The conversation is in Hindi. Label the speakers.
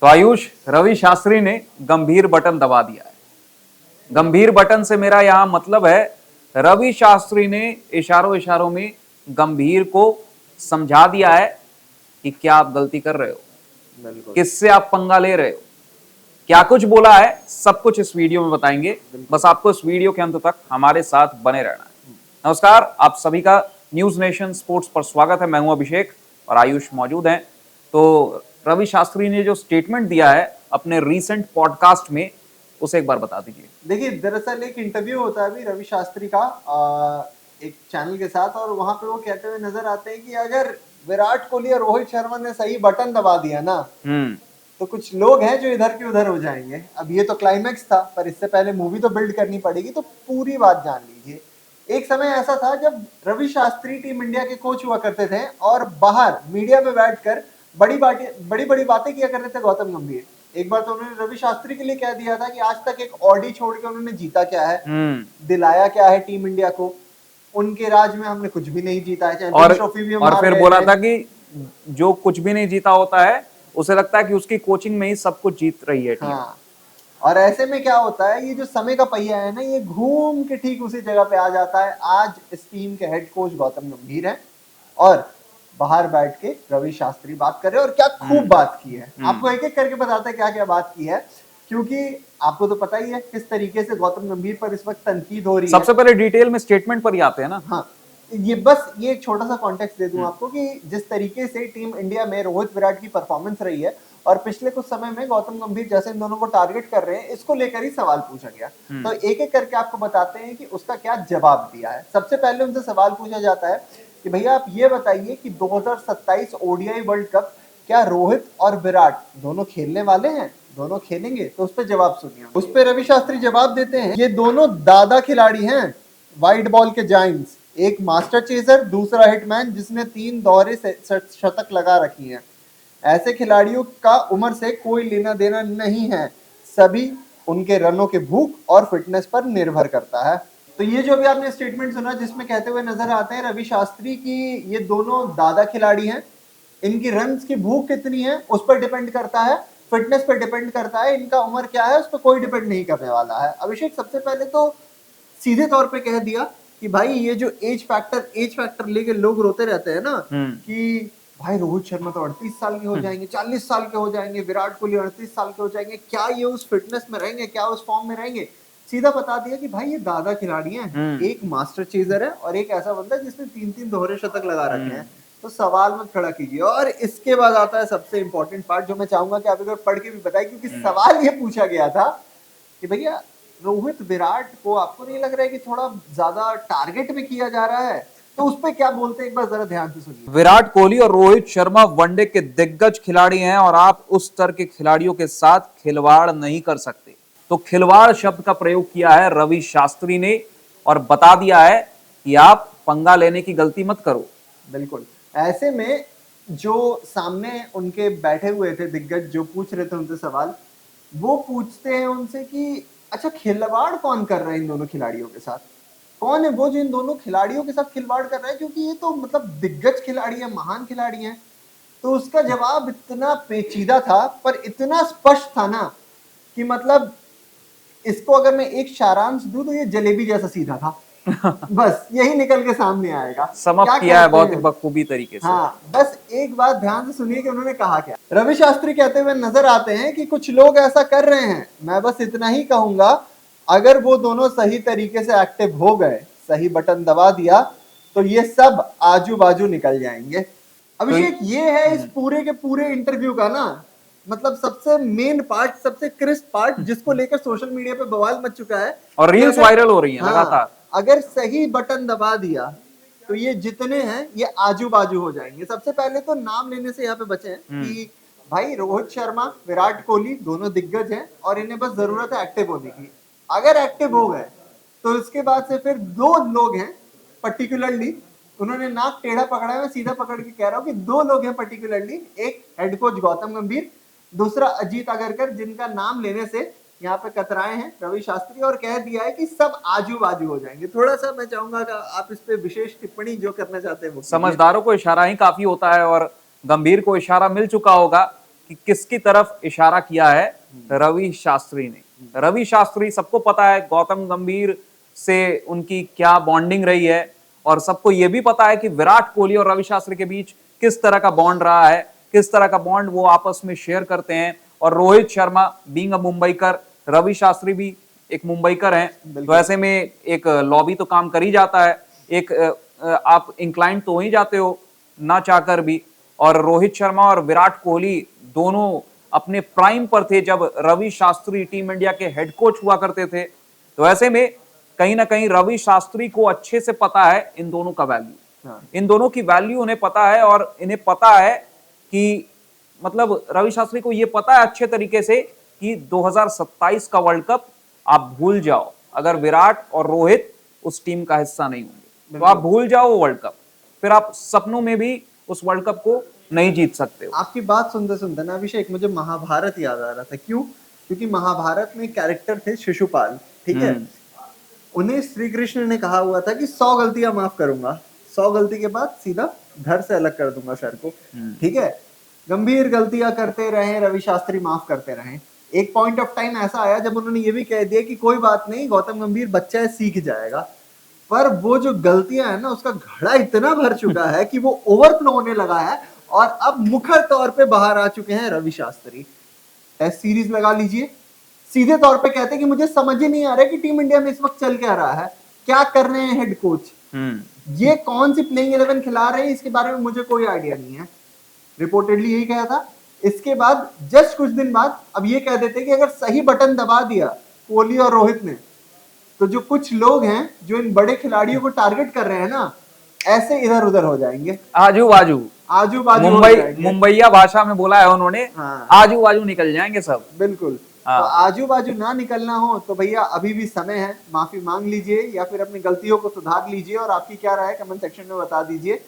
Speaker 1: तो आयुष, रवि शास्त्री ने गंभीर बटन दबा दिया है। गंभीर बटन से मेरा यहां मतलब है रवि शास्त्री ने इशारों इशारों में गंभीर को समझा दिया है कि क्या आप गलती कर रहे हो, किससे आप पंगा ले रहे हो। क्या कुछ बोला है सब कुछ इस वीडियो में बताएंगे, बस आपको इस वीडियो के अंत तक हमारे साथ बने रहना है। नमस्कार, आप सभी का न्यूज नेशन स्पोर्ट्स पर स्वागत है। मैं हूं अभिषेक और आयुष मौजूद हैं। तो रवि शास्त्री ने जो स्टेटमेंट दिया है अपने रीसेंट पॉडकास्ट में, उसे एक बार बता दीजिए।
Speaker 2: देखिए, दरअसल एक इंटरव्यू होता है अभी रवि शास्त्री का एक चैनल के साथ, और वहां पे वो कहते हुए नजर आते हैं कि अगर विराट कोहली और रोहित शर्मा ने सही बटन दबा दिया ना, तो कुछ लोग हैं जो इधर के उधर हो जाएंगे। अब ये तो क्लाइमैक्स था, पर इससे पहले मूवी तो बिल्ड करनी पड़ेगी, तो पूरी बात जान लीजिए। एक समय ऐसा था जब रवि शास्त्री टीम इंडिया के कोच हुआ करते थे और बाहर मीडिया में बैठकर बड़ी बड़ी बातें किया करते थे गौतम गंभीर। एक बार तो उन्होंने रवि शास्त्री के लिए कह दिया था कि आज तक एक ऑडी छोड़ के उन्होंने जीता क्या है, दिलाया क्या है टीम इंडिया को। उनके राज में हमने कुछ भी नहीं जीता है, चैंपियंस ट्रॉफी भी हम
Speaker 1: और फिर बोला था कि जो कुछ भी नहीं जीता होता है उसे लगता है कि उसकी कोचिंग में ही सब कुछ जीत रही है टीम।
Speaker 2: हाँ, और ऐसे में क्या होता है, ये जो समय का पहिया है ना, ये घूम के ठीक उसी जगह पे आ जाता है। आज इस टीम के हेड कोच गौतम गंभीर हैं और बाहर बैठ के रवि शास्त्री बात कर रहे हैं, और क्या खूब बात की है। आपको एक एक करके बताते हैं क्या क्या बात की है, क्योंकि आपको तो पता ही है किस तरीके से गौतम गंभीर पर इस वक्त तनकीद हो रही है।
Speaker 1: सबसे पहले डिटेल में स्टेटमेंट पर ही आते हैं ना।
Speaker 2: हाँ, ये एक छोटा सा कॉन्टेक्स्ट दे दूं आपको कि जिस तरीके से टीम इंडिया में रोहित विराट की परफॉर्मेंस रही है, और पिछले कुछ समय में गौतम गंभीर जैसे इन दोनों को टारगेट कर रहे हैं, इसको लेकर ही सवाल पूछा गया। तो एक एक करके आपको बताते हैं कि उसका क्या जवाब दिया है। सबसे पहले उनसे सवाल पूछा जाता है कि भैया आप ये बताइए कि 2027 ओडीआई वर्ल्ड कप क्या रोहित और विराट दोनों खेलने वाले हैं, दोनों खेलेंगे? तो उस पर जवाब सुनिए। उस पर रवि शास्त्री जवाब देते हैं, ये दोनों दादा खिलाड़ी हैं, वाइट बॉल के जायंट्स। एक मास्टर चेजर, दूसरा हिटमैन जिसने 3 दोहरे शतक लगा रखी हैं। ऐसे खिलाड़ियों का उम्र से कोई लेना देना नहीं है, सभी उनके रनों के भूख और फिटनेस पर निर्भर करता है। तो ये जो भी आपने स्टेटमेंट सुना, जिसमें कहते हुए नजर आते हैं रवि शास्त्री की ये दोनों दादा खिलाड़ी हैं, इनकी रन्स की भूख कितनी है उस पर डिपेंड करता है, फिटनेस पर डिपेंड करता है, इनका उम्र क्या है उस पर कोई डिपेंड नहीं करने वाला है। अभिषेक, सबसे पहले तो सीधे तौर पे कह दिया कि भाई ये जो एज फैक्टर लेके लोग रोते रहते हैं ना कि भाई रोहित शर्मा तो 38 साल के हो जाएंगे, 40 साल के हो जाएंगे, विराट कोहली 38 साल के हो जाएंगे, क्या ये उस फिटनेस में रहेंगे, क्या उस फॉर्म में रहेंगे? सीधा बता दिया कि भाई ये दादा खिलाड़ी हैं, एक मास्टर चेजर है और एक ऐसा बंदा जिसने 3-3 दोहरे शतक लगा रखे हैं। तो सवाल मत खड़ा कीजिए। और इसके बाद आता है सबसे इंपॉर्टेंट पार्ट, जो मैं चाहूंगा कि आप एक बार पढ़ के भी बताएं, क्योंकि सवाल ये पूछा गया था कि भैया रोहित विराट को आपको नहीं लग रहा है कि थोड़ा ज्यादा टारगेट में किया जा रहा है? तो उस पे क्या बोलते हैं, एक बार जरा ध्यान से सुनिए।
Speaker 1: विराट कोहली और रोहित शर्मा वनडे के दिग्गज खिलाड़ी हैं और आप उस स्तर के खिलाड़ियों के साथ खिलवाड़ नहीं कर सकते। तो खिलवाड़ शब्द का प्रयोग किया है रवि शास्त्री ने और बता दिया है कि आप पंगा लेने की गलती मत करो।
Speaker 2: बिल्कुल। ऐसे में जो सामने उनके बैठे हुए थे दिग्गज, जो पूछ रहे थे उनसे सवाल, वो पूछते हैं उनसे कि अच्छा, खिलवाड़ कौन कर रहा है इन दोनों खिलाड़ियों के साथ? कौन है वो जो इन दोनों खिलाड़ियों के साथ खिलवाड़ कर रहा है, क्योंकि ये तो मतलब दिग्गज खिलाड़ी है, महान खिलाड़ी हैं। तो उसका जवाब इतना पेचीदा था, पर इतना स्पष्ट था ना कि मतलब इसको अगर मैं एक सारांश दूं तो ये जलेबी जैसा सीधा था। बस यही निकल के सामने आएगा।
Speaker 1: समाप्त किया है बहुत ही बखूबी तरीके से।
Speaker 2: हाँ, बस एक बात ध्यान से सुनिए कि उन्होंने कहा क्या। रवि शास्त्री कहते हुए नजर आते हैं कि कुछ लोग ऐसा कर रहे हैं, मैं बस इतना ही कहूंगा, अगर वो दोनों सही तरीके से एक्टिव हो गए, सही बटन दबा दिया, तो ये सब आजू बाजू निकल जाएंगे। अभिषेक, ये है इस पूरे के पूरे इंटरव्यू का ना मतलब सबसे मेन पार्ट, सबसे क्रिस्प पार्ट, जिसको लेकर सोशल मीडिया पे बवाल मच चुका है
Speaker 1: और रील्स वायरल हो रही हैं लगातार।
Speaker 2: अगर सही बटन दबा दिया तो ये जितने हैं ये आजू बाजू हो जाएंगे। सबसे पहले तो नाम लेने से यहाँ पे बचे हैं कि भाई रोहित शर्मा, विराट कोहली दोनों दिग्गज हैं और इन्हें बस जरूरत है एक्टिव होने की। अगर एक्टिव हो गए तो इसके बाद से फिर 2 लोग हैं पर्टिकुलरली, उन्होंने नाक टेढ़ा पकड़ा है, मैं सीधा पकड़ के कह रहा हूँ कि 2 लोग हैं पर्टिकुलरली, एक हेड कोच गौतम गंभीर, दूसरा अजीत अगरकर, जिनका नाम लेने से यहाँ पे कतराए हैं रवि शास्त्री, और कह दिया है कि सब आजू बाजू हो जाएंगे। थोड़ा सा मैं चाहूंगा कि आप इस पे विशेष टिप्पणी जो करना चाहते हैं वो।
Speaker 1: समझदारों को इशारा ही काफी होता है और गंभीर को इशारा मिल चुका होगा कि किसकी तरफ इशारा किया है रवि शास्त्री ने। रवि शास्त्री, सबको पता है गौतम गंभीर से उनकी क्या बॉन्डिंग रही है, और सबको यह भी पता है कि विराट कोहली और रवि शास्त्री के बीच किस तरह का बॉन्ड रहा है, किस तरह का बॉन्ड वो आपस में शेयर करते हैं। और रोहित शर्मा बीइंग अ मुंबईकर, रवि शास्त्री भी एक मुंबईकर हैं, तो ऐसे में एक लॉबी तो काम कर ही जाता है, एक आप इंक्लाइंड तो हो ही जाते हो ना चाहकर भी। और रोहित शर्मा और विराट कोहली दोनों अपने प्राइम पर थे जब रवि शास्त्री टीम इंडिया के हेड कोच हुआ करते थे, तो ऐसे में कहीं ना कहीं रवि शास्त्री को अच्छे से पता है इन दोनों का वैल्यू, इन दोनों की वैल्यू उन्हें पता है। और इन्हें पता है कि मतलब रवि शास्त्री को यह पता है अच्छे तरीके से कि 2027 का वर्ल्ड कप आप भूल जाओ, अगर विराट और रोहित उस टीम का हिस्सा नहीं होंगे तो आप भूल जाओ वो वर्ल्ड कप, फिर आप सपनों में भी उस वर्ल्ड कप को नहीं जीत सकते हो।
Speaker 2: आपकी बात सुनते सुनते ना अभिषेक, मुझे महाभारत याद आ रहा था। क्यों? क्योंकि महाभारत में कैरेक्टर थे शिशुपाल, ठीक है। उन्हें श्री कृष्ण ने कहा हुआ था कि 100 गलतियां माफ करूंगा, 100 गलती के बाद सीधा घर से अलग कर दूंगा सर को, ठीक है। गंभीर गलतियां करते रहे, रवि शास्त्री माफ करते रहे। एक पॉइंट ऑफ टाइम ऐसा आया जब उन्होंने ये भी कह दिया कि कोई बात नहीं, गौतम गंभीर बच्चा है, सीख जाएगा। पर वो जो गलतियां है ना, उसका घड़ा इतना भर चुका है कि वो ओवरफ्लो होने लगा है, और अब मुखर तौर पे बाहर आ चुके हैं रवि शास्त्री। टेस्ट सीरीज लगा लीजिए, सीधे तौर पे कहते हैं कि मुझे समझ ही नहीं आ रहा है कि टीम इंडिया में इस वक्त चल क्या रहा है, क्या कर रहे हैं हेड कोच, ये कौन सी प्लेइंग 11 खिला रहे हैं, इसके बारे में मुझे कोई आइडिया नहीं है। रिपोर्टेडली यही कहा था। इसके बाद जस्ट कुछ दिन बाद अब ये कह देते कि अगर सही बटन दबा दिया कोहली और रोहित ने, तो जो कुछ लोग हैं जो इन बड़े खिलाड़ियों को टारगेट कर रहे हैं ना, ऐसे इधर उधर हो जाएंगे,
Speaker 1: आजू बाजू मुंबईया भाषा में बोला है उन्होंने। हाँ। आजू बाजू निकल जाएंगे सब,
Speaker 2: बिल्कुल। हाँ। तो आजू बाजू ना निकलना हो तो भैया अभी भी समय है, माफी मांग लीजिए या फिर अपनी गलतियों को सुधार लीजिए। और आपकी क्या राय है कमेंट सेक्शन में बता दीजिए।